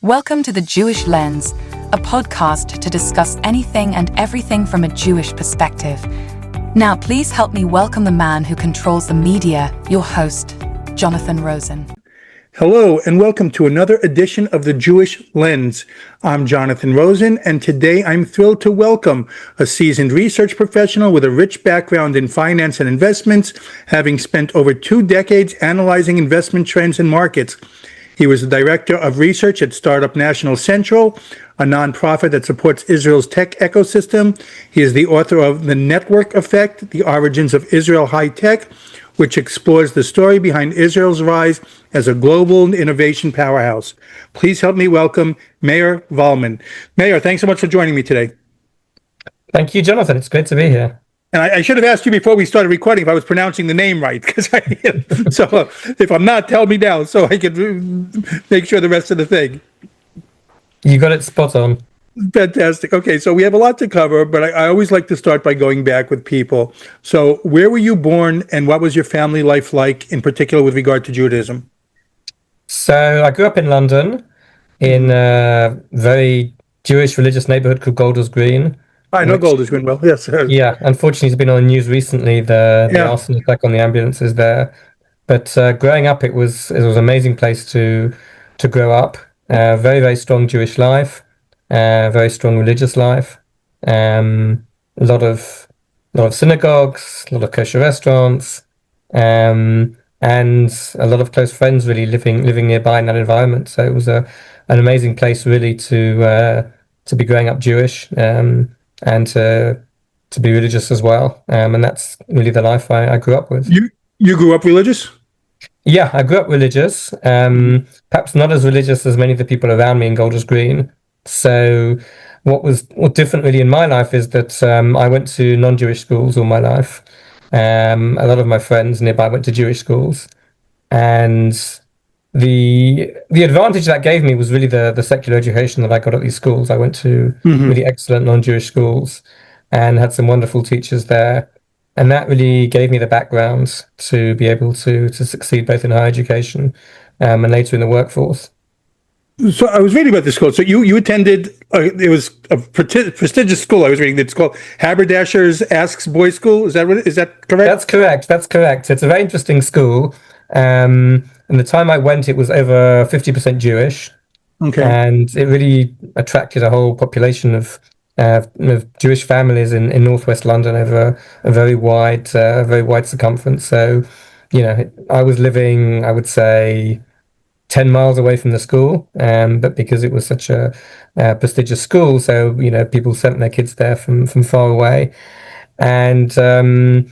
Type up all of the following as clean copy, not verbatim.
Welcome to The Jewish Lens, a podcast to discuss anything and everything from a Jewish perspective. Now, please help me welcome the man who controls the media, your host, Jonathan Rosen. Hello, and welcome to another edition of The Jewish Lens. I'm Jonathan Rosen, and today I'm thrilled to welcome a seasoned research professional with a rich background in finance and investments, having spent over 2 decades analyzing investment trends and markets. He was the director of research at Startup National Central, a nonprofit that supports Israel's tech ecosystem. He is the author of The Network Effect, The Origins of Israel High Tech, which explores the story behind Israel's rise as a global innovation powerhouse. Please help me welcome Meir Valman. Meir, thanks so much for joining me today. Thank you, Jonathan. It's great to be here. And I should have asked you before we started recording if I was pronouncing the name right, because so if I'm not, tell me now so I can make sure the rest of the thing. You got it spot on. Fantastic. Okay, so we have a lot to cover, but I always like to start by going back with people. So where were you born and what was your family life like, in particular with regard to Judaism? So I grew up in London in a very Jewish religious neighborhood called Golders Green. I know Golders Green well, yes. Yeah, unfortunately, it's been on the news recently, the arson attack on the ambulances there. But growing up, it was an amazing place to grow up. Very, very strong Jewish life, very strong religious life. A lot of synagogues, a lot of kosher restaurants, and a lot of close friends really living nearby in that environment. So it was an amazing place really to be growing up Jewish, and to be religious as well. And that's really the life I grew up with. You grew up religious? Yeah, I grew up religious, perhaps not as religious as many of the people around me in Golders Green. So what different really in my life is that I went to non-Jewish schools all my life. A lot of my friends nearby went to Jewish schools. And the advantage that gave me was really the secular education that I got at these schools. I went to really excellent non-Jewish schools and had some wonderful teachers there. And that really gave me the background to be able to succeed both in higher education and later in the workforce. So I was reading about this school. So you attended, it was a prestigious school I was reading. It's called Haberdashers Asks Boys School. Is that correct? That's correct. It's a very interesting school. And the time I went, it was over 50% Jewish. Okay. And it really attracted a whole population of Jewish families in northwest London over a very wide circumference. So, I was living, I would say, 10 miles away from the school, but because it was such a prestigious school, so people sent their kids there from far away, and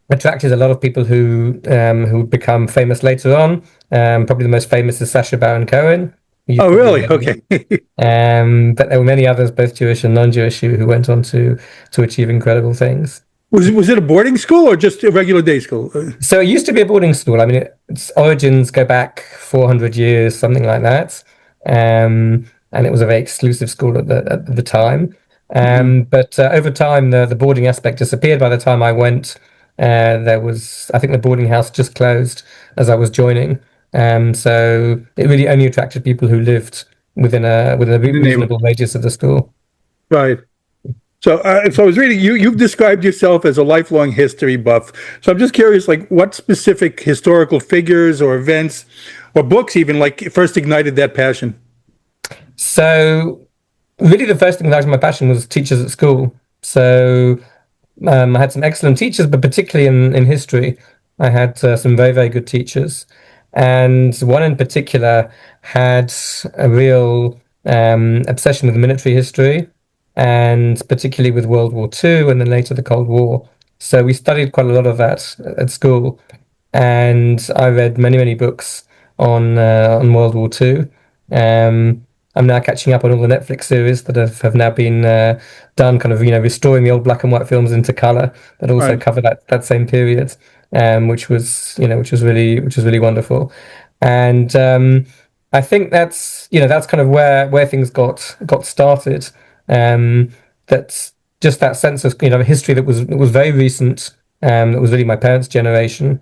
attracted a lot of people who would become famous later on. Probably the most famous is Sacha Baron Cohen. Oh, really? Okay. But there were many others, both Jewish and non-Jewish, who went on to achieve incredible things. Was it a boarding school or just a regular day school? So it used to be a boarding school. I mean, its origins go back 400 years, something like that. And it was a very exclusive school at the time. But over time, the boarding aspect disappeared. By the time I went, I think the boarding house just closed as I was joining. So it really only attracted people who lived within a reasonable radius of the school. Right. So I was reading, you've described yourself as a lifelong history buff. So I'm just curious, what specific historical figures or events or books even first ignited that passion? So really the first thing that ignited my passion was teachers at school. So I had some excellent teachers, but particularly in history, I had some very, very good teachers. And one in particular had a real obsession with military history, and particularly with World War II and then later the Cold War. So we studied quite a lot of that at school, and I read many, many books on World War II. I'm now catching up on all the Netflix series that have now been done, kind of restoring the old black and white films into color that also cover that same period, which was really wonderful. And I think that's kind of where things got started. That's just that sense of a history that was very recent, that was really my parents' generation,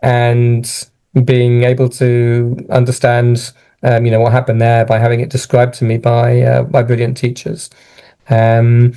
and being able to understand what happened there by having it described to me by brilliant teachers. Um,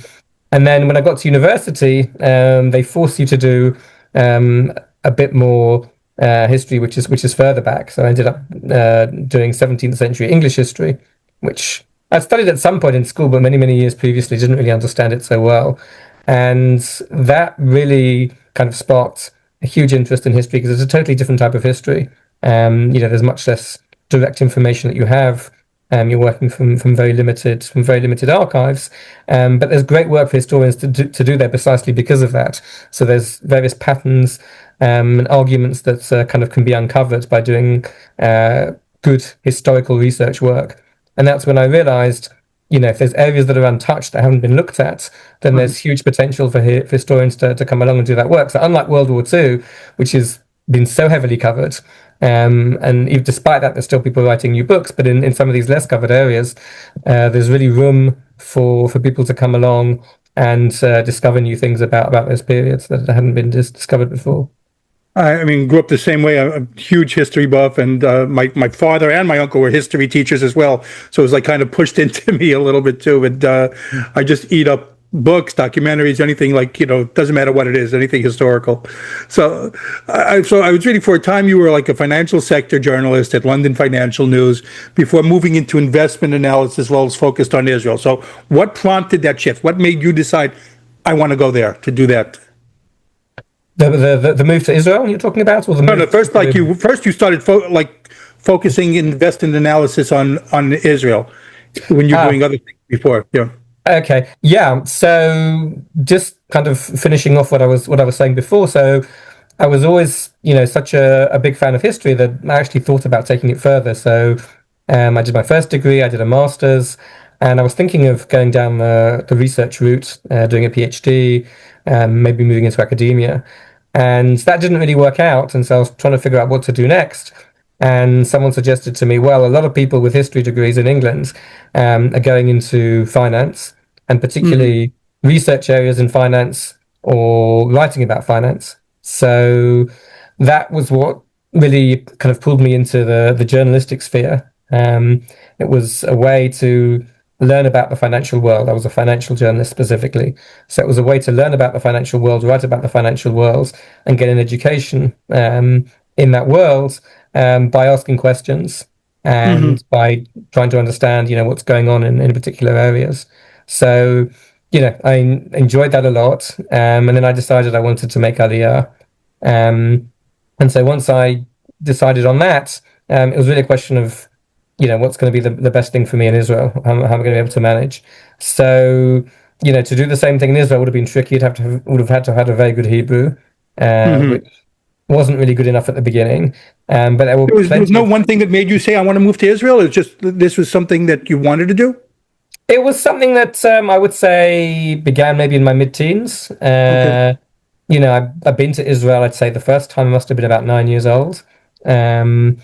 and then when I got to university, they force you to do a bit more history, which is further back. So I ended up doing 17th century English history, which I studied at some point in school, but many years previously didn't really understand it so well. And that really kind of sparked a huge interest in history because it's a totally different type of history. There's much less direct information that you have. You're working from very limited archives, but there's great work for historians to do there precisely because of that. So there's various patterns and arguments that kind of can be uncovered by doing good historical research work. And that's when I realized, if there's areas that are untouched that haven't been looked at, then there's huge potential for historians to come along and do that work. So unlike World War II, which has been so heavily covered, and even despite that, there's still people writing new books, but in some of these less covered areas, there's really room for people to come along and discover new things about those periods that hadn't been discovered before. I mean, grew up the same way. I'm a huge history buff, and my father and my uncle were history teachers as well. So it was like kind of pushed into me a little bit too. But I just eat up books, documentaries, anything doesn't matter what it is, anything historical. So I was reading for a time you were like a financial sector journalist at London Financial News before moving into investment analysis as well as focused on Israel. So what prompted that shift? What made you decide I want to go there to do that? The move to Israel you're talking about, or the move? No, first you started focusing investment analysis on Israel when you're doing other things before. Yeah. Okay. Yeah. So just kind of finishing off what I was saying before. So I was always, such a big fan of history that I actually thought about taking it further. So I did my first degree, I did a master's, and I was thinking of going down the research route, doing a PhD, maybe moving into academia. And that didn't really work out. And so I was trying to figure out what to do next. And someone suggested to me, well, a lot of people with history degrees in England are going into finance, and particularly research areas in finance or writing about finance. So that was what really kind of pulled me into the journalistic sphere. It was a way to learn about the financial world. I was a financial journalist specifically. So it was a way to learn about the financial world, write about the financial world, and get an education in that world by asking questions and by trying to understand, what's going on in particular areas. So, I enjoyed that a lot. And then I decided I wanted to make Aliyah. And so once I decided on that, it was really a question of, what's going to be the best thing for me in Israel? How am I going to be able to manage? So, to do the same thing in Israel would have been tricky. Would have had to have had a very good Hebrew, which wasn't really good enough at the beginning. But there was no one thing that made you say, I want to move to Israel? It's just, this was something that you wanted to do? It was something that I would say began maybe in my mid-teens. Okay. I've been to Israel, I'd say the first time I must have been about 9 years old. And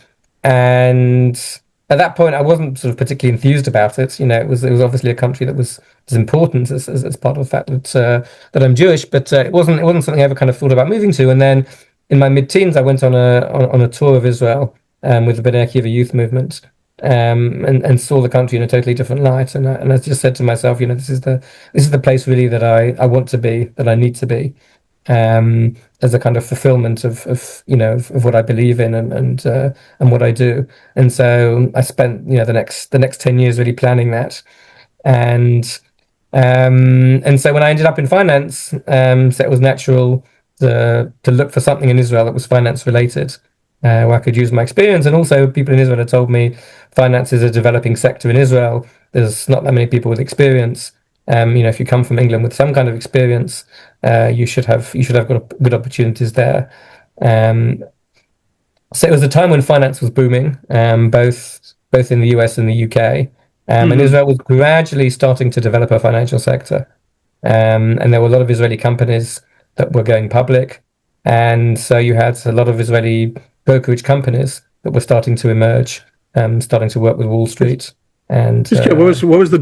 at that point, I wasn't sort of particularly enthused about it. It was obviously a country that was as important as part of the fact that I'm Jewish, but it wasn't something I ever kind of thought about moving to. And then in my mid-teens, I went on a tour of Israel with the Bnei Akiva youth movement, and saw the country in a totally different light. And I just said to myself, this is the place really that I want to be, that I need to be, as a kind of fulfillment of what I believe in and what I do. And so I spent the next 10 years really planning that, and so when I ended up in finance, so it was natural to look for something in Israel that was finance related, where I could use my experience. And also people in Israel had told me finance is a developing sector in Israel. There's not that many people with experience. If you come from England with some kind of experience, you should have got good opportunities there. So it was a time when finance was booming, both in the US and the UK. And Israel was gradually starting to develop a financial sector. And there were a lot of Israeli companies that were going public. And so you had a lot of Israeli brokerage companies that were starting to emerge, starting to work with Wall Street. And what was the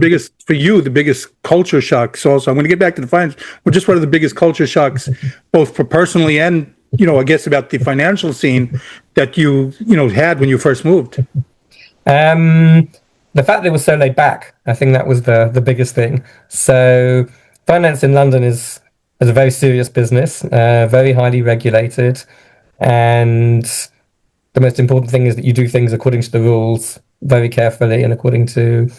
biggest culture shocks? Also, I'm going to get back to the finance. Well, just what are the biggest culture shocks, both for personally and I guess about the financial scene that you had when you first moved? Um, the fact that it was so laid back, I think that was the biggest thing. So finance in London is a very serious business, very highly regulated, and the most important thing is that you do things according to the rules very carefully and according to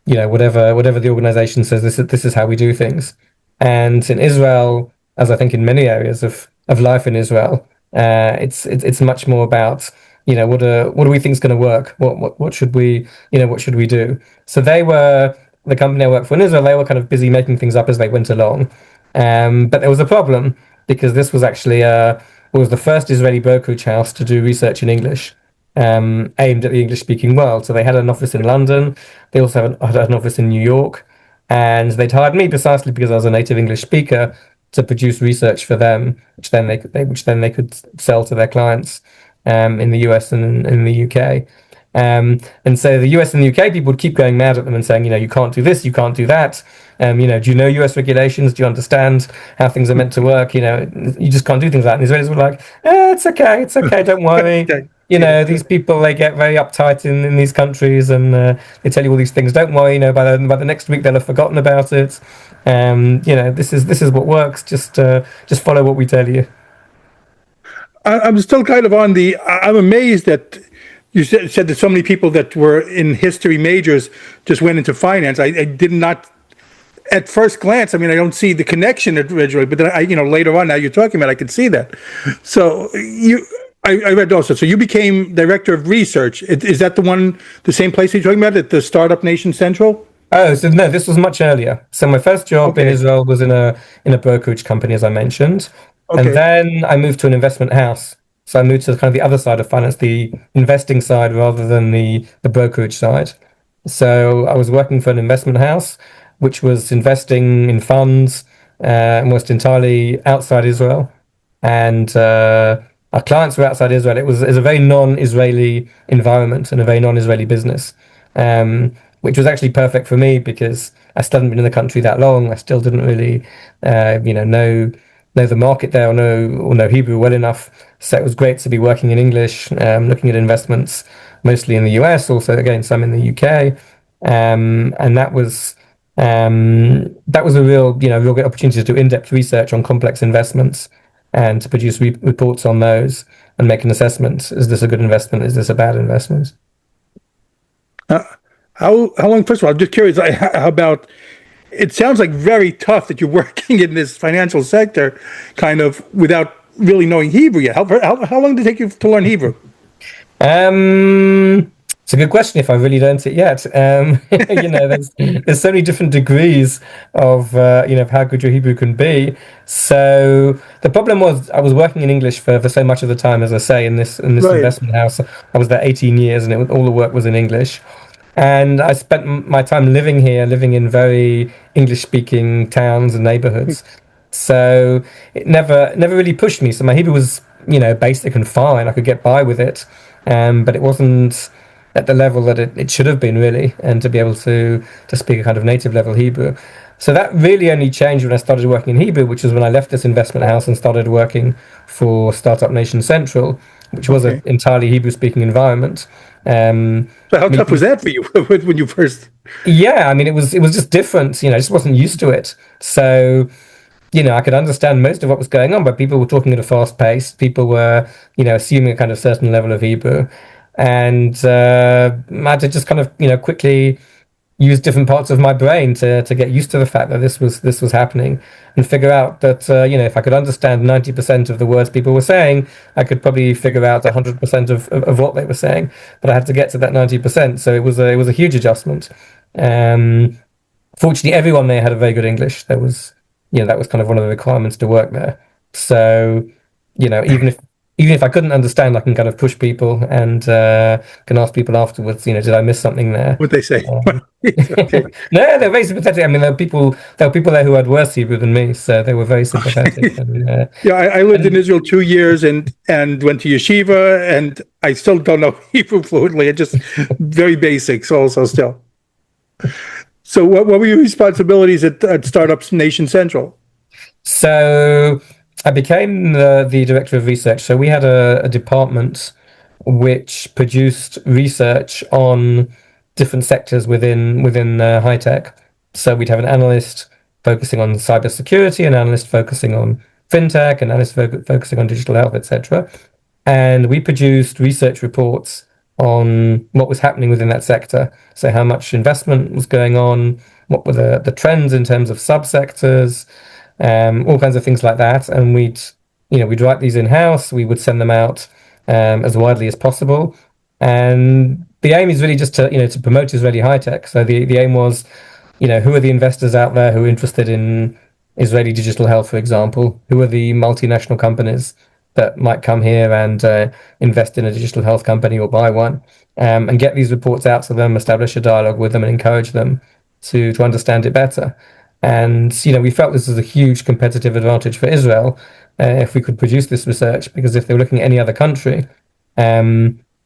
whatever the organization says. This is how we do things. And in Israel, as I think in many areas of life in Israel, it's much more about what do we think is going to work? What should we do? So they were the company I worked for in Israel. They were kind of busy making things up as they went along, but there was a problem because this was actually was the first Israeli brokerage house to do research in English, aimed at the English speaking world. So they had an office in London. They also had an office in New York, and they'd hired me precisely because I was a native English speaker to produce research for them, which then they could sell to their clients in the US and in the UK. And so the US and the UK people would keep going mad at them and saying, you can't do this, you can't do that. Do you know US regulations? Do you understand how things are meant to work? You just can't do things like that. And the Israelis were like, it's okay, don't worry. These people, they get very uptight in these countries, and they tell you all these things. Don't worry, by the next week they'll have forgotten about it. This is what works. Just follow what we tell you. I'm still kind of on the. I'm amazed that you said that so many people that were in history majors just went into finance. I did not, at first glance. I mean, I don't see the connection originally, but then later on, now you're talking about, I can see that. So I read also. So you became director of research. Is that the same place you're talking about at the Startup Nation Central? Oh, so no, this was much earlier. So my first job in Israel was in a brokerage company, as I mentioned. And then I moved to an investment house. So I moved to kind of the other side of finance, the investing side rather than the brokerage side. So I was working for an investment house, which was investing in funds almost entirely outside Israel. And our clients were outside Israel. It was a very non-Israeli environment and a very non-Israeli business, which was actually perfect for me because I still hadn't been in the country that long. I still didn't really, know the market there or know Hebrew well enough. So it was great to be working in English, looking at investments mostly in the US, also again some in the UK, and that was a real great opportunity to do in-depth research on complex investments and to produce reports on those and make an assessment. Is this a good investment? Is this a bad investment? How long? First of all, I'm just curious. How about? It sounds like very tough that you're working in this financial sector, kind of without really knowing Hebrew yet. How long did it take you to learn Hebrew? It's a good question if I really learned it yet. There's so many different degrees of how good your Hebrew can be. So the problem was I was working in English for so much of the time, as I say, in this Right. investment house. I was there 18 years, and all the work was in English. And I spent my time living here, living in very English-speaking towns and neighborhoods. So it never really pushed me. So my Hebrew was, basic and fine. I could get by with it, but it wasn't at the level that it should have been really, and to be able to speak a kind of native level Hebrew. So that really only changed when I started working in Hebrew, which was when I left this investment house and started working for Startup Nation Central, which was an entirely Hebrew-speaking environment. So how tough was that for you when you first? Yeah, I mean, it was just different. I just wasn't used to it. So, I could understand most of what was going on, but people were talking at a fast pace. People were, assuming a kind of certain level of Hebrew, and I had to just kind of, quickly use different parts of my brain to get used to the fact that this was happening, and figure out that if I could understand 90% of the words people were saying, I could probably figure out 100% of what they were saying. But I had to get to that 90%, so it was a huge adjustment. Fortunately, everyone there had a very good English. There was that was kind of one of the requirements to work there. So even if I couldn't understand, I can kind of push people and can ask people afterwards, did I miss something there? What they say? Okay. No, they're very sympathetic. I mean, there were people there who had worse Hebrew than me, so they were very sympathetic. And, Yeah, I lived in Israel 2 years and went to yeshiva, and I still don't know Hebrew fluently. It just very basics also still. So what were your responsibilities at Startups Nation Central? so I became the director of research. So we had a department which produced research on different sectors within high tech. So we'd have an analyst focusing on cybersecurity, an analyst focusing on fintech, an analyst focusing on digital health, etc. And we produced research reports on what was happening within that sector. So how much investment was going on, what were the trends in terms of subsectors, all kinds of things like that. And we'd write these in-house. We would send them out as widely as possible. And the aim is really just to promote Israeli high tech. So the aim was, who are the investors out there who are interested in Israeli digital health, for example? Who are the multinational companies that might come here and invest in a digital health company or buy one, and get these reports out to them, establish a dialogue with them, and encourage them to understand it better. And we felt this was a huge competitive advantage for Israel if we could produce this research, because if they were looking at any other country,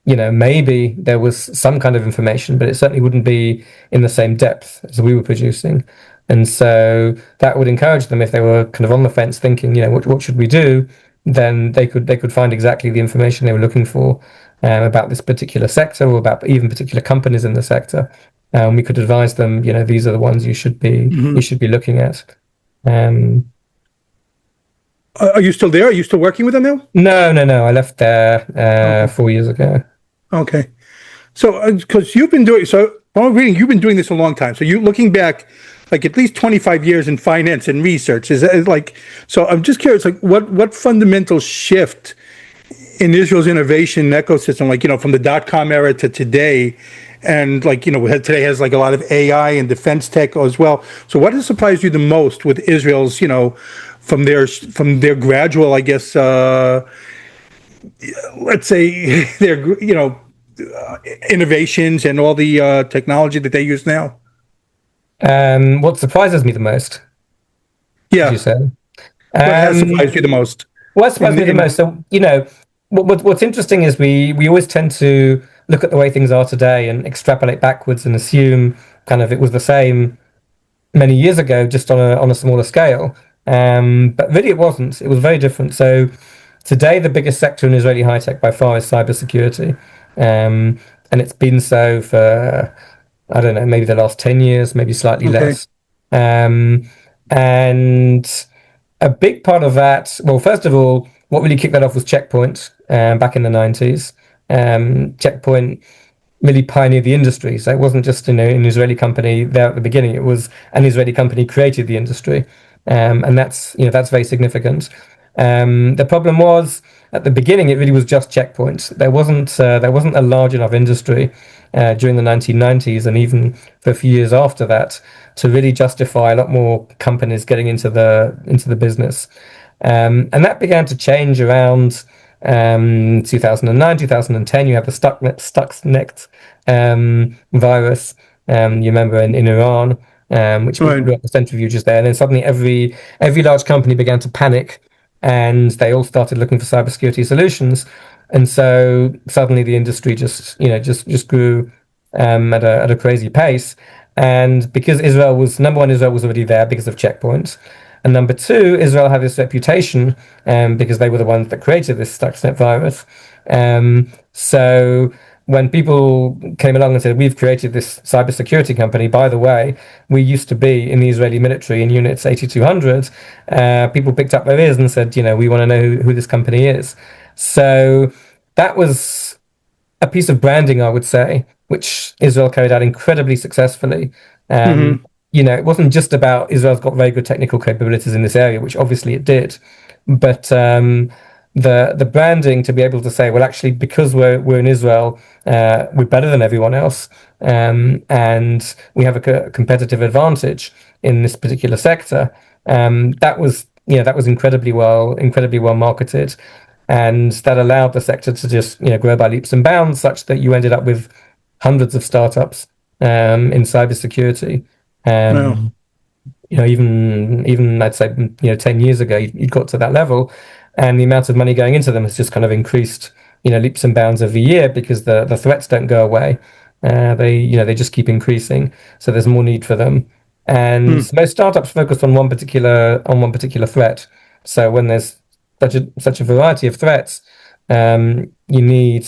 maybe there was some kind of information, but it certainly wouldn't be in the same depth as we were producing. And so that would encourage them, if they were kind of on the fence thinking, what should we do? Then they could find exactly the information they were looking for about this particular sector, or about even particular companies in the sector. We could advise them, these are the ones you should be looking at. Are you still there? Are you still working with them now? No. I left there 4 years ago. Okay. So, because you've been doing, you've been doing this a long time. So you looking back, like at least 25 years in finance and research, so I'm just curious, like what fundamental shift in Israel's innovation ecosystem, from the dot-com era to today, and today has like a lot of AI and defense tech as well. So what has surprised you the most with Israel's, from their gradual, I guess, let's say their, innovations and all the technology that they use now? What surprises me the most? Yeah. Did you say? What has surprised you the most? What surprised me the most? So, what's interesting is we always tend to look at the way things are today and extrapolate backwards and assume kind of it was the same many years ago, just on a smaller scale. But really it wasn't. It was very different. So today, the biggest sector in Israeli high tech by far is cybersecurity. And it's been so for, I don't know, maybe the last 10 years, maybe slightly less. And a big part of that, well, first of all, what really kicked that off was Checkpoint back in the 90s. Checkpoint really pioneered the industry. So it wasn't just an Israeli company there at the beginning. It was an Israeli company created the industry. And that's very significant. The problem was, at the beginning, it really was just Checkpoint. There wasn't a large enough industry during the 1990s, and even for a few years after that, to really justify a lot more companies getting into the business. And that began to change around 2009, 2010. You have the Stuxnet virus. You remember in Iran, which blew up the centrifuges there, and then suddenly every large company began to panic, and they all started looking for cybersecurity solutions. And so suddenly the industry just grew at a crazy pace. And because Israel was already there because of Checkpoint, and number two, Israel had this reputation because they were the ones that created this Stuxnet virus. So when people came along and said, we've created this cybersecurity company, by the way, we used to be in the Israeli military in units 8200, people picked up their ears and said, we want to know who this company is. So that was a piece of branding, I would say, which Israel carried out incredibly successfully. It wasn't just about Israel's got very good technical capabilities in this area, which obviously it did, but the branding to be able to say, well, actually, because we're in Israel, we're better than everyone else, and we have a competitive advantage in this particular sector. That was incredibly well marketed, and that allowed the sector to just grow by leaps and bounds, such that you ended up with hundreds of startups in cybersecurity. Even I'd say 10 years ago, you'd got to that level, and the amount of money going into them has just kind of increased leaps and bounds every year, because the threats don't go away. They just keep increasing, so there's more need for them. And most startups focus on one particular threat. So when there's such a variety of threats, you need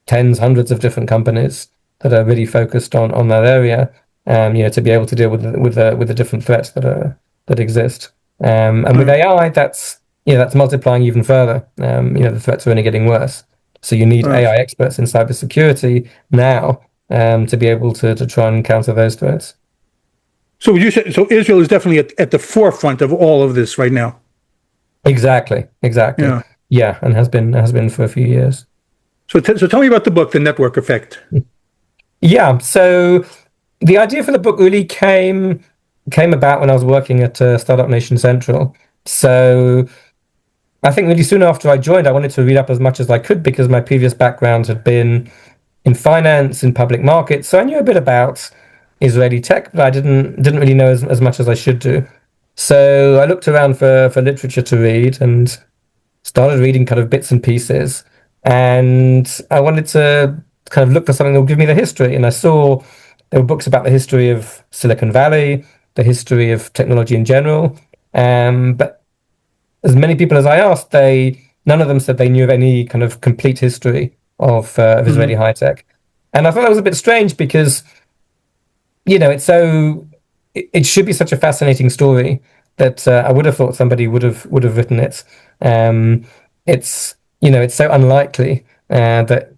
tens, hundreds of different companies that are really focused on that area. To be able to deal with the different threats that exist. And with AI, that's multiplying even further. The threats are only getting worse. So you need AI experts in cybersecurity now to be able to try and counter those threats. So would you say so? Israel is definitely at the forefront of all of this right now. Exactly. Yeah. Yeah, and has been for a few years. So tell me about the book, The Network Effect. Yeah. So the idea for the book really came about when I was working at Startup Nation Central. So I think really soon after I joined, I wanted to read up as much as I could because my previous background had been in finance, in public markets. So I knew a bit about Israeli tech, but I didn't really know as much as I should do. So I looked around for literature to read and started reading kind of bits and pieces. And I wanted to kind of look for something that would give me the history. And I saw there were books about the history of Silicon Valley, the history of technology in general. But as many people as I asked, none of them said they knew of any kind of complete history of Israeli high tech. And I thought that was a bit strange because it should be such a fascinating story that I would have thought somebody would have written it. It's so unlikely that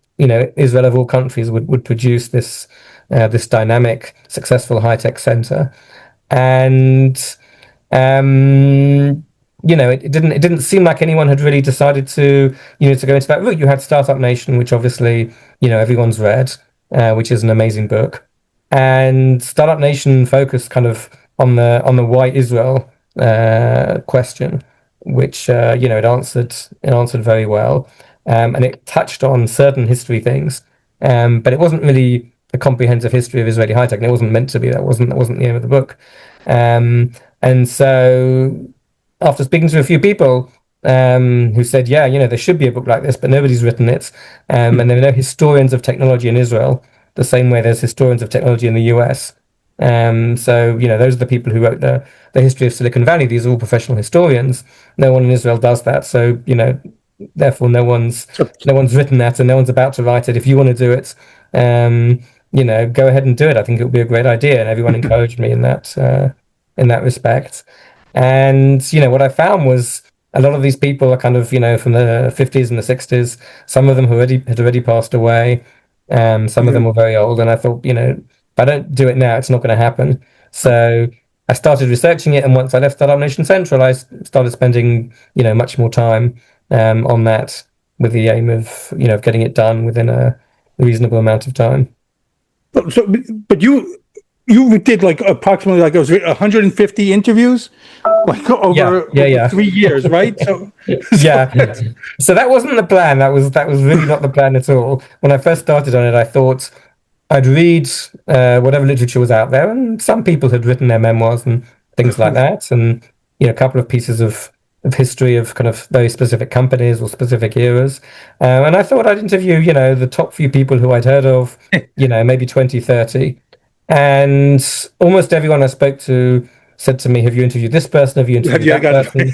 Israel of all countries would produce this dynamic, successful high tech center, and it didn't seem like anyone had really decided to go into that route. You had Startup Nation, which obviously everyone's read, which is an amazing book, and Startup Nation focused kind of on the why Israel question, which it answered very well, and it touched on certain history things, but it wasn't really a comprehensive history of Israeli high tech, and it wasn't meant to be. That wasn't the aim of the book. And so, after speaking to a few people who said, yeah, there should be a book like this, but nobody's written it, and there are no historians of technology in Israel, the same way there's historians of technology in the US. So those are the people who wrote the history of Silicon Valley. These are all professional historians. No one in Israel does that. So therefore no one's written that, and no one's about to write it. If you want to do it, go ahead and do it. I think it would be a great idea, and everyone encouraged me in that respect. And what I found was a lot of these people are kind of from the 50s and the 60s. Some of them had already passed away. Some of them were very old, and I thought, if I don't do it now, it's not going to happen. So I started researching it, and once I left Startup Nation Central, I started spending much more time on that with the aim of getting it done within a reasonable amount of time. But you did like approximately like it was 150 interviews, like over 3 years, right? So yeah. So that wasn't the plan. That was really not the plan at all. When I first started on it, I thought I'd read whatever literature was out there, and some people had written their memoirs and things like that, and a couple of pieces of history of kind of very specific companies or specific eras. And I thought I'd interview, the top few people who I'd heard of, maybe 20, 30. And almost everyone I spoke to said to me, have you interviewed this person? Have you interviewed that person?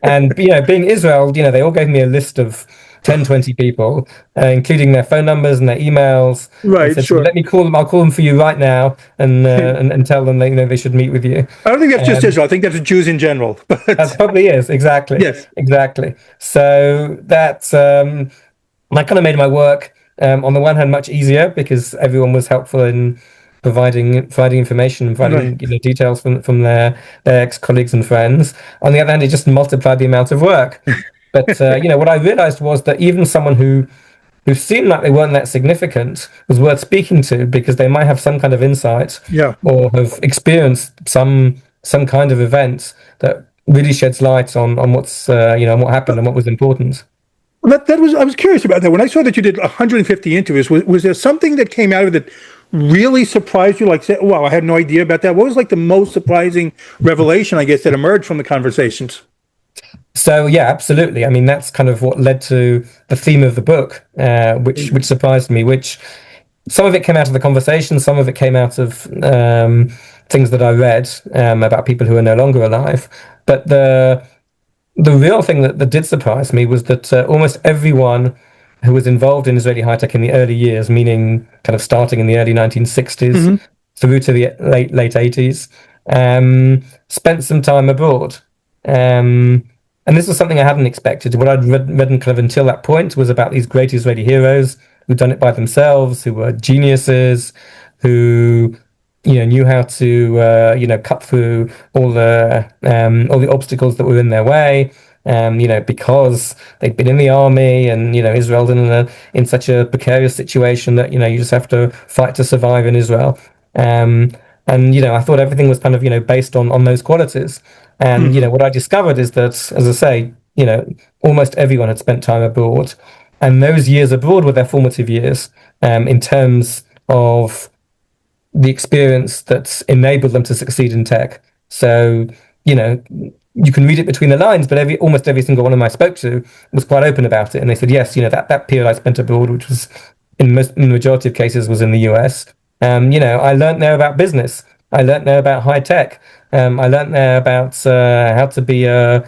And, being Israel, they all gave me a list of 10, 20 people, including their phone numbers and their emails. Right, said, sure. let me call them. I'll call them for you right now and tell them they should meet with you. I don't think that's just Israel. I think that's Jews in general. But that probably is. Exactly. Yes. Exactly. So that kind of made my work, on the one hand, much easier because everyone was helpful in providing information and providing details from their ex-colleagues and friends. On the other hand, it just multiplied the amount of work. But what I realized was that even someone who seemed like they weren't that significant was worth speaking to because they might have some kind of insight or have experienced some kind of event that really sheds light on what's what happened and what was important. Well, I was curious about that. When I saw that you did 150 interviews, was there something that came out of it that really surprised you? Like, say, wow, I had no idea about that. What was like the most surprising revelation, I guess, that emerged from the conversations? So yeah, absolutely. I mean, that's kind of what led to the theme of the book, which surprised me. Which some of it came out of the conversation, some of it came out of things that I read about people who are no longer alive. But the real thing that did surprise me was that almost everyone who was involved in Israeli high tech in the early years, meaning kind of starting in the early 1960s through to the late 80s, spent some time abroad. And this was something I hadn't expected. What I'd read kind of until that point was about these great Israeli heroes who'd done it by themselves, who were geniuses, who knew how to cut through all the obstacles that were in their way. Because they'd been in the army, and Israel's in such a precarious situation that you just have to fight to survive in Israel. And I thought everything was kind of based on those qualities. And what I discovered is that, as I say, almost everyone had spent time abroad, and those years abroad were their formative years in terms of the experience that enabled them to succeed in tech. So you can read it between the lines, but almost every single one of them I spoke to was quite open about it, and they said, yes, that period I spent abroad, which was in the majority of cases was in the US. I learned there about business. I learned there about high tech. I learned there about how to be a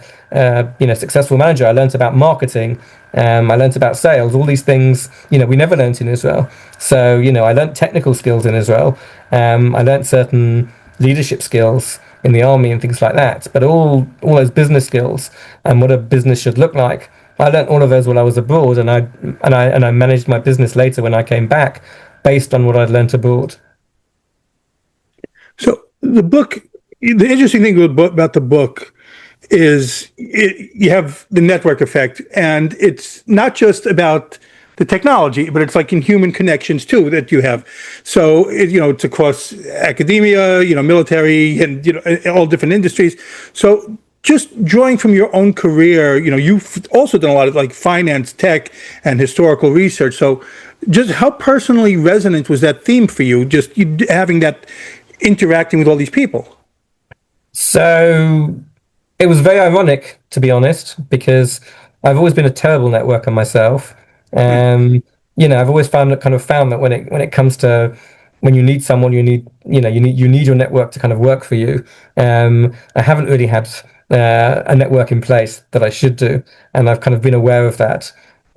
successful manager. I learned about marketing. I learned about sales. All these things we never learned in Israel. So I learned technical skills in Israel. I learned certain leadership skills in the army and things like that. But all those business skills and what a business should look like, I learned all of those while I was abroad, and I managed my business later when I came back based on what I'd learned abroad. So the interesting thing about the book is you have the network effect, and it's not just about the technology, but it's like in human connections too that you have. So it's across academia, military, and all different industries. So just drawing from your own career, you've also done a lot of like finance, tech, and historical research. So just how personally resonant was that theme for you, just you having that interacting with all these people? So it was very ironic, to be honest, because I've always been a terrible networker myself. I've always found that when it comes to when you need someone, you need your network to kind of work for you. I haven't really had a network in place that I should do, and I've kind of been aware of that.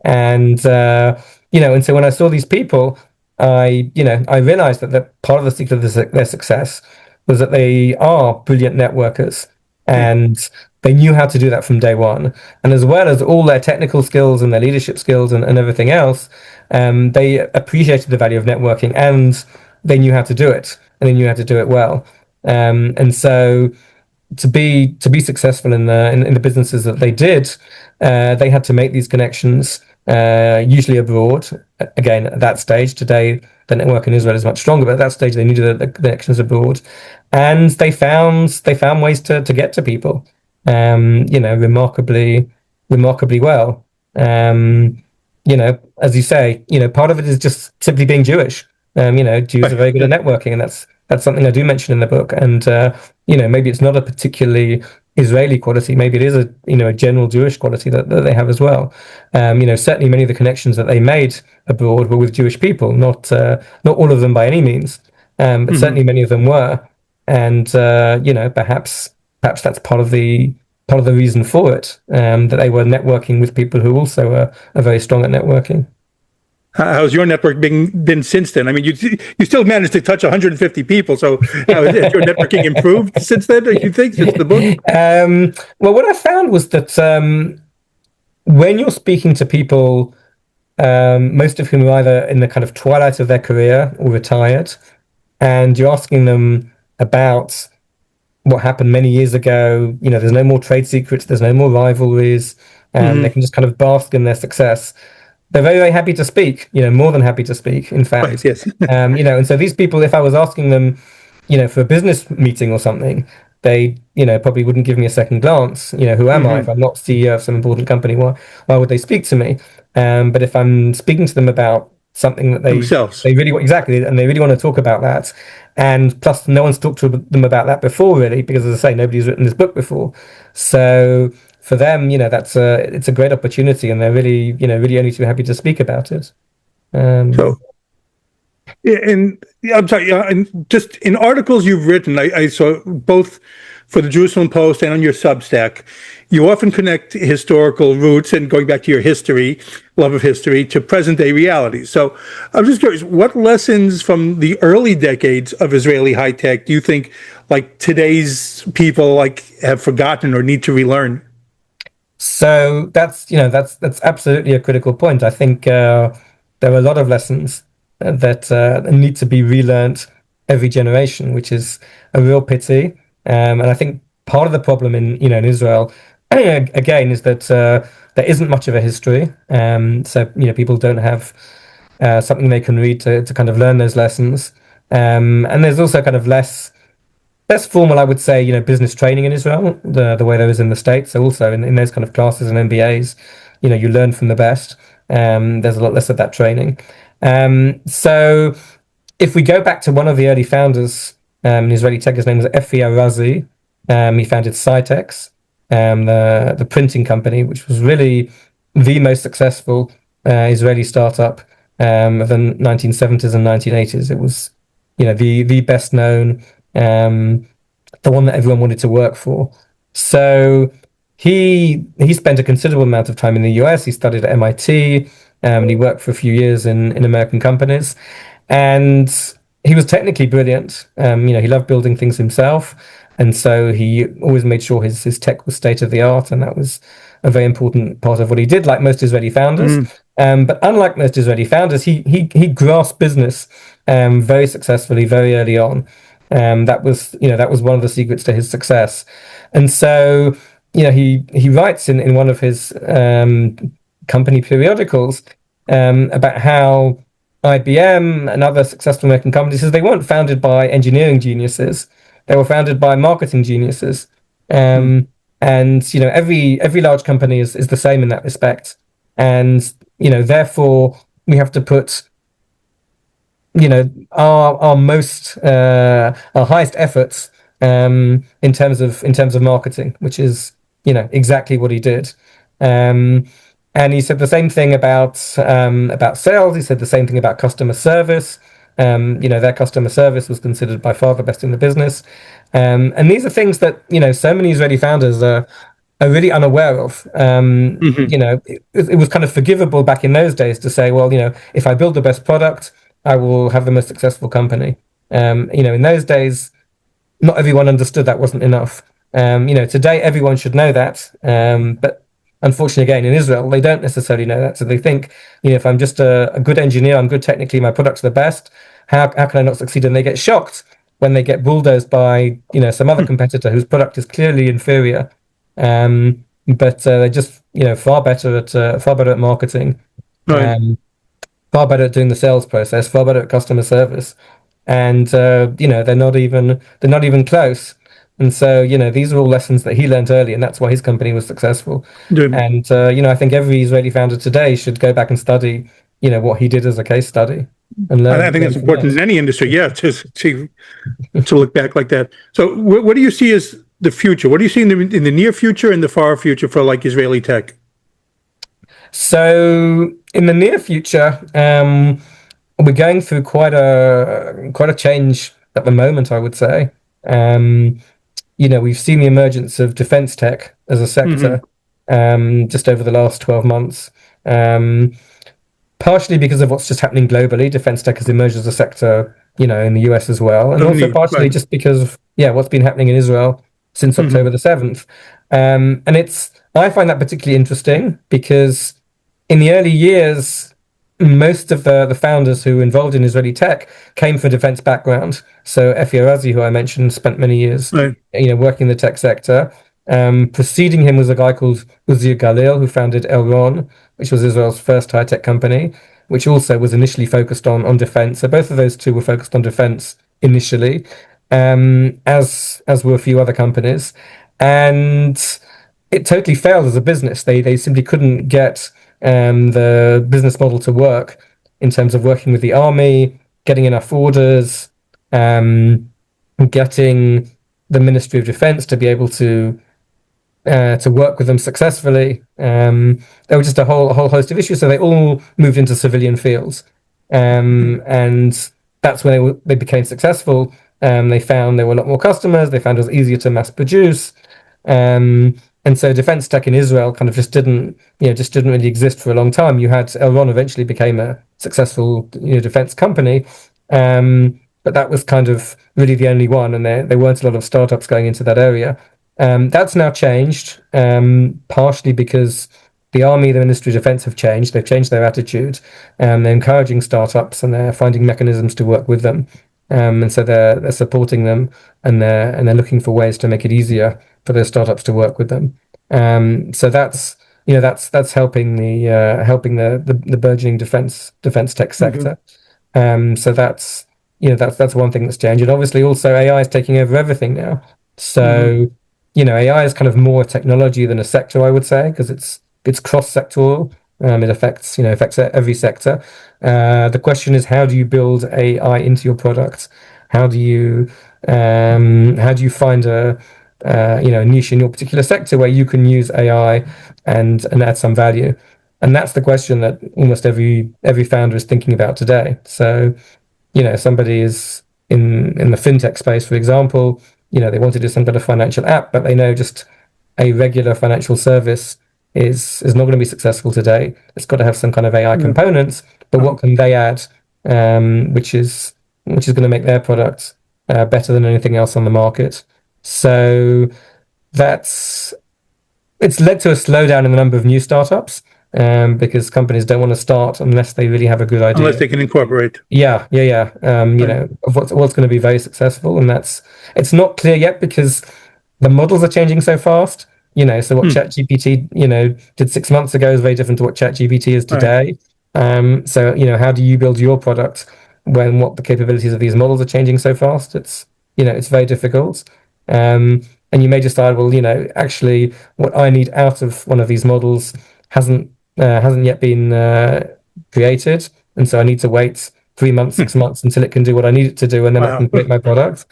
And and so when I saw these people, I realized that part of the secret of their success was that they are brilliant networkers, and they knew how to do that from day one. And as well as all their technical skills and their leadership skills and everything else, they appreciated the value of networking, and they knew how to do it, and they knew how to do it well. And so to be successful in the businesses that they did, they had to make these connections, usually abroad. Again, at that stage, today the network in Israel is much stronger, but at that stage they needed the connections abroad, and they found ways to get to people, remarkably well. As you say, part of it is just simply being Jewish. Jews are very good at networking, and that's something I do mention in the book. And maybe it's not a particularly Israeli quality. Maybe it is a general Jewish quality that they have as well. Certainly many of the connections that they made abroad were with Jewish people, not all of them by any means, but certainly many of them were. And perhaps that's part of the reason for it, that they were networking with people who also are very strong at networking. How's your network been since then? I mean, you still managed to touch 150 people. So has your networking improved since then, do you think, since the book? Well, what I found was that when you're speaking to people, most of whom are either in the kind of twilight of their career or retired, and you're asking them about what happened many years ago, there's no more trade secrets, there's no more rivalries, and they can just kind of bask in their success. They're very, very happy to speak, more than happy to speak, in fact. Right, yes. And so these people, if I was asking them, for a business meeting or something, they, probably wouldn't give me a second glance. Who am I? If I'm not CEO of some important company, why would they speak to me? But if I'm speaking to them about something that they really want, exactly, and they really want to talk about that, and plus no one's talked to them about that before, really, because, as I say, nobody's written this book before. So for them, it's a great opportunity, and they're really, really only too happy to speak about it. So, and I'm sorry, and just in articles you've written, I saw both for the Jerusalem Post and on your Substack, you often connect historical roots and going back to your history, love of history, to present day reality. So I'm just curious, what lessons from the early decades of Israeli high tech do you think like today's people like have forgotten or need to relearn? So that's absolutely a critical point. I think there are a lot of lessons that need to be relearned every generation, which is a real pity. And I think part of the problem in Israel again is that there isn't much of a history. So people don't have something they can read to kind of learn those lessons. And there's also kind of less formal, I would say, business training in Israel, the way there is in the States. So also in those kind of classes and MBAs, you learn from the best. There's a lot less of that training. So if we go back to one of the early founders in Israeli tech, his name was Efi Arazi. He founded Cytex, the printing company, which was really the most successful Israeli startup of the 1970s and 1980s. It was, the best known, the one that everyone wanted to work for. So he spent a considerable amount of time in the US. He studied at MIT, and he worked for a few years in American companies. And he was technically brilliant. He loved building things himself, and so he always made sure his tech was state of the art, and that was a very important part of what he did. Like most Israeli founders, but unlike most Israeli founders, he grasped business very successfully very early on. That was one of the secrets to his success, and so he writes in one of his company periodicals about how IBM and other successful American companies, says they weren't founded by engineering geniuses; they were founded by marketing geniuses. And every large company is the same in that respect, and therefore we have to put our highest efforts in terms of marketing, which is exactly what he did. And he said the same thing about sales. He said the same thing about customer service. Their customer service was considered by far the best in the business. And these are things that so many Israeli founders are really unaware of. It was kind of forgivable back in those days to say, well, if I build the best product, I will have the most successful company. In those days, not everyone understood that wasn't enough. Today everyone should know that. But unfortunately, again, in Israel, they don't necessarily know that. So they think, if I'm just a good engineer, I'm good technically, my product's the best, how can I not succeed? And they get shocked when they get bulldozed by, some other competitor whose product is clearly inferior. But they're just, far better at marketing. Right. Far better at doing the sales process, far better at customer service, and they're not even close. And so these are all lessons that he learned early, and that's why his company was successful. Good. And I think every Israeli founder today should go back and study what he did as a case study and learn. I think it's from important that. in any industry, yeah, to look back like that. So, what do you see as the future? What do you see in the near future and the far future for like Israeli tech? So in the near future, we're going through quite a change at the moment, I would say. We've seen the emergence of defense tech as a sector just over the last 12 months. Partially because of what's just happening globally. Defense tech has emerged as a sector, in the US as well. And also partially Right. just because of, what's been happening in Israel since October the 7th. And I find that particularly interesting because in the early years, most of the founders who were involved in Israeli tech came from a defense background. So Efi Arazi, who I mentioned, spent many years, Right. working in the tech sector. Preceding him was a guy called Uziel Galil, who founded Elron, which was Israel's first high-tech company, which also was initially focused on defense. So both of those two were focused on defense initially, as were a few other companies. And it totally failed as a business. They simply couldn't get the business model to work in terms of working with the army, getting enough orders, getting the Ministry of Defense to be able to work with them successfully. There were just a whole host of issues, so they all moved into civilian fields, and that's when they became successful. They found there were a lot more customers. They found it was easier to mass produce, And so defense tech in Israel kind of just didn't really exist for a long time. You had Elron eventually became a successful, defense company, but that was kind of really the only one, and there weren't a lot of startups going into that area. That's now changed, partially because the Army, the Ministry of Defense have changed. They've changed their attitude, and they're encouraging startups, and they're finding mechanisms to work with them. And so they're supporting them, and they're looking for ways to make it easier for those startups to work with them. So that's helping the burgeoning defense tech sector. So that's one thing that's changed. And obviously also AI is taking over everything now. So AI is kind of more technology than a sector, I would say, because it's cross-sectoral. It affects every sector. The question is, how do you build AI into your product? How do you find a niche in your particular sector where you can use AI and add some value? And that's the question that almost every founder is thinking about today. So, somebody is in the fintech space, for example, they want to do some kind of financial app, but they know just a regular financial service is not going to be successful today. It's got to have some kind of AI components, but what can they add, which is going to make their product better than anything else on the market? So it's led to a slowdown in the number of new startups, because companies don't want to start unless they really have a good idea. Unless they can incorporate. Yeah. Of what's going to be very successful, and it's not clear yet because the models are changing so fast. So what ChatGPT, did 6 months ago is very different to what ChatGPT is today. So how do you build your product when what the capabilities of these models are changing so fast? It's very difficult. And you may decide, well, actually, what I need out of one of these models hasn't yet been created, and so I need to wait 3 months, 6 months until it can do what I need it to do, and then I can create my product.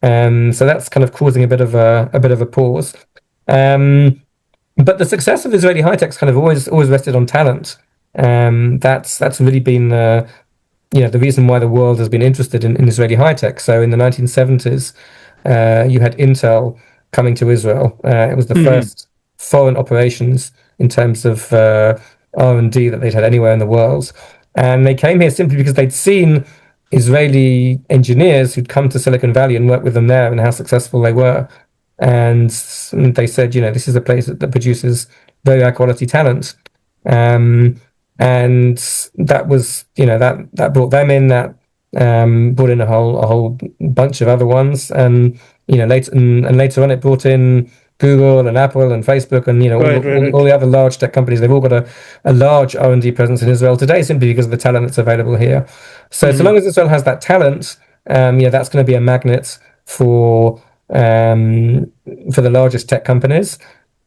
So that's kind of causing a bit of a pause. But the success of Israeli high tech's kind of always rested on talent. That's really been the reason why the world has been interested in Israeli high tech. So in the 1970s, you had Intel coming to Israel. It was the first foreign operations in terms of R&D that they'd had anywhere in the world. And they came here simply because they'd seen Israeli engineers who'd come to Silicon Valley and worked with them there and how successful they were. And they said, this is a place that produces very high quality talent. And that was, that brought them in, that brought in a whole bunch of other ones. And, later on it brought in Google and Apple and Facebook and all the other large tech companies. They've all got a large R&D presence in Israel today simply because of the talent that's available here. So long as Israel has that talent, that's going to be a magnet for the largest tech companies,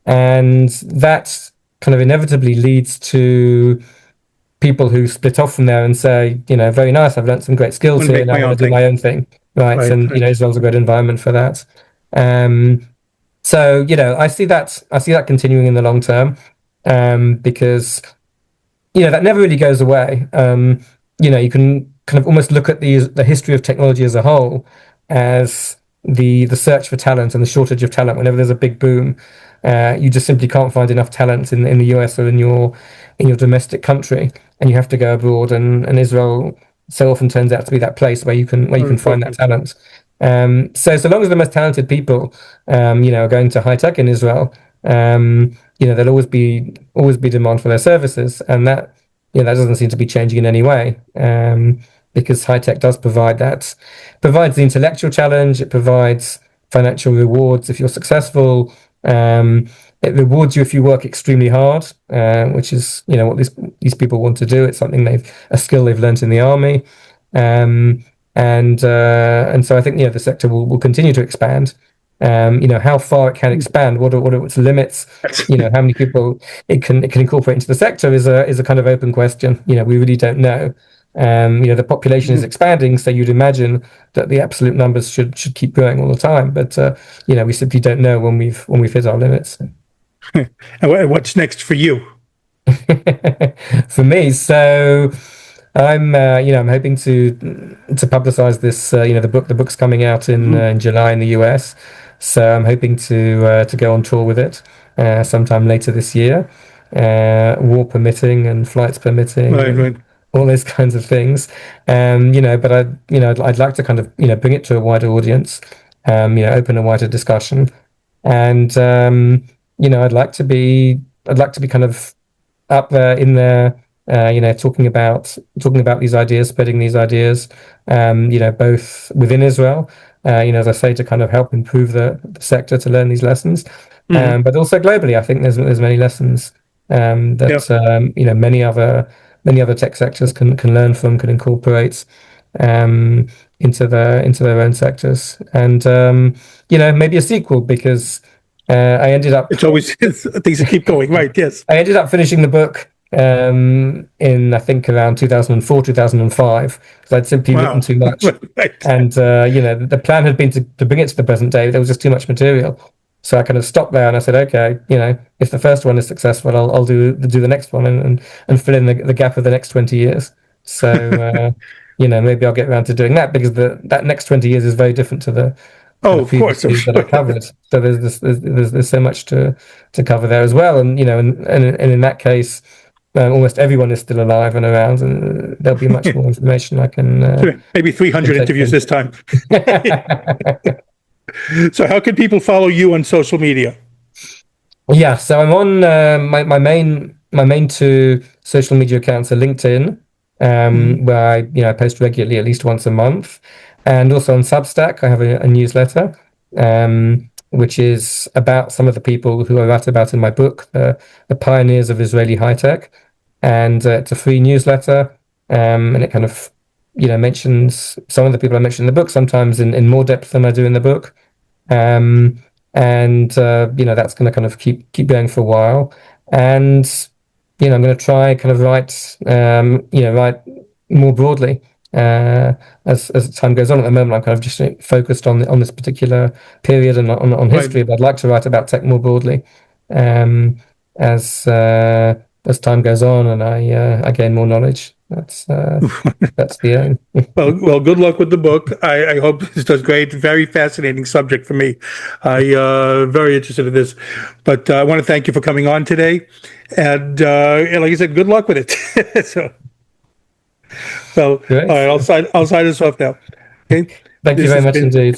and that kind of inevitably leads to people who split off from there and say, very nice, I've learned some great skills here, and I want to do my own thing, right? And Israel's a great environment for that. So I see that continuing in the long term, because that never really goes away. You can kind of almost look at the history of technology as a whole as the search for talent and the shortage of talent. Whenever there's a big boom, you just simply can't find enough talent in the US or in your domestic country, and you have to go abroad. And Israel so often turns out to be that place where you can find that talent. So long as the most talented people, are going to high tech in Israel, there'll always be demand for their services, and that doesn't seem to be changing in any way. Because high tech does provides the intellectual challenge. It provides financial rewards if you're successful. It rewards you if you work extremely hard, which is what these people want to do. It's something a skill they've learned in the army, and so I think the sector will continue to expand. How far it can expand, what are its limits, how many people it can incorporate into the sector is a kind of open question. We really don't know. The population is expanding, so you'd imagine that the absolute numbers should keep growing all the time, but we simply don't know when we've hit our limits. And what's next for you? For me, so I'm hoping to publicize this. The book's coming out in July in the US. So I'm hoping to go on tour with it sometime later this year, war permitting and flights permitting, Right, and right. all those kinds of things. But I'd like to kind of bring it to a wider audience, open a wider discussion, and I'd like to be kind of up there in there, talking about these ideas, spreading these ideas, both within Israel, as I say, to kind of help improve the sector to learn these lessons, Hmm. but also globally. I think there's many lessons Yeah. that many other tech sectors can learn from, can incorporate um, into their own sectors, and maybe a sequel because I ended up It's always things that keep going. Right. Yes. I ended up finishing the book in I think around 2004, 2005 because I'd simply written Wow. too much, Right. and the plan had been to bring it to the present day. There was just too much material, so I kind of stopped there and I said, okay, if the first one is successful, I'll do the next one and fill in the gap of the next 20 years. So maybe I'll get around to doing that because that next 20 years is very different to the kind Oh, of of course. previous I'm years that I sure. covered. So there's so much to cover there as well, and in that case, almost everyone is still alive and around, and there'll be much more information Maybe I can 300 take interviews in. this time. So how can people follow you on social media? Yeah, so I'm on my main two social media accounts are LinkedIn, Mhm. where I post regularly at least once a month, and also on Substack I have a newsletter, which is about some of the people who I write about in my book, the pioneers of Israeli high tech, and it's a free newsletter, and it kind of mentions some of the people I mentioned in the book, sometimes in more depth than I do in the book. Um, and that's going to kind of keep going for a while, and I'm going to try kind of write more broadly as time goes on. At the moment I'm kind of just focused on this particular period and on Right. history, but I'd like to write about tech more broadly, um, as time goes on and I gain more knowledge. That's the aim. Well, good luck with the book. I hope this does great. Very fascinating subject for me. I very interested in this, but I want to thank you for coming on today, and like I said, good luck with it. So, well, all right, Great. I'll sign this off now. Okay, Thank you this very has much been indeed.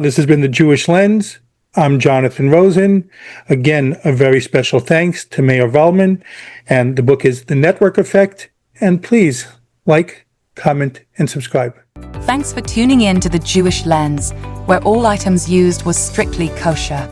this has been the Jewish Lens. I'm Jonathan Rosen. Again, a very special thanks to Meir Valman, and the book is The Network Effect. And please like, comment, and subscribe. Thanks for tuning in to The Jewish Lens, where all items used was strictly kosher.